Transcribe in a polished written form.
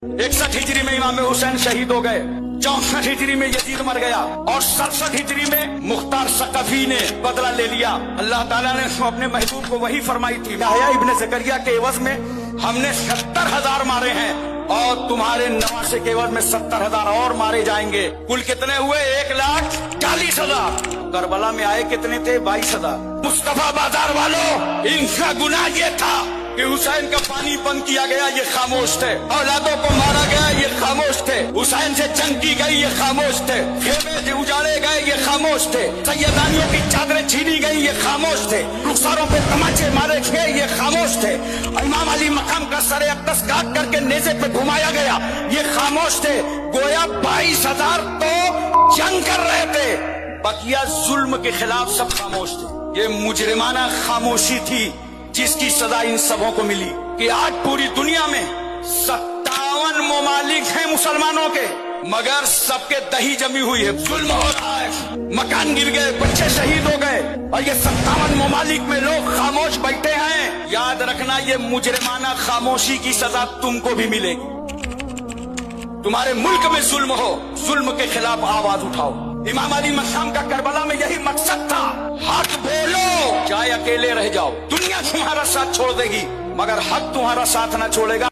61 हिजरी में इमाम हुसैन शहीद हो गए, 64 हिजरी में यजीद मर गया और 67 हिजरी में मुख्तार सकफी ने बदला ले लिया। अल्लाह ताला ने अपने महबूब को वही फरमाई थी, याहया इब्ने ज़करिया के एवज में हमने 70,000 मारे हैं और तुम्हारे नवासे के एवज में 70,000 और मारे जाएंगे। कुल कितने हुए? 1,40,000। करबला में आए कितने थे? 22,000। मुस्तफा बाजार वालों, इनका गुनाह ये था कि हुसैन का पानी बंद किया गया, ये खामोश थे। औलादों को मारा गया, ये खामोश थे। हुसैन से जंग की गई, ये खामोश थे। खेमे उजाड़े गए, ये खामोश थे। सैयदानियों की चादरें छीनी गई, ये खामोश थे। रुखसारों पे तमाचे मारे गए, ये खामोश थे। इमाम अली मकाम का सरे अक्दस काट करके नेज़े पे घुमाया गया, ये खामोश थे। गोया 22,000 तो जंग कर रहे थे, बकिया जुल्म के खिलाफ सब खामोश थे। ये मुजरिमाना खामोशी थी जिसकी सजा इन सबों को मिली कि आज पूरी दुनिया में 57 ममालिक हैं मुसलमानों के, मगर सबके दही जमी हुई है, जुल्म हो रहा है, मकान गिर गए, बच्चे शहीद हो गए और ये 57 ममालिक में लोग खामोश बैठे हैं। याद रखना, ये मुजरिमाना खामोशी की सजा तुमको भी मिलेगी। तुम्हारे मुल्क में जुल्म हो, जुल्म के खिलाफ आवाज उठाओ। इमाम अली मकाम का करबला में यही मकसद था, हक बोलो, चाहे अकेले रह जाओ। दुनिया तुम्हारा साथ छोड़ देगी मगर हक तुम्हारा साथ ना छोड़ेगा।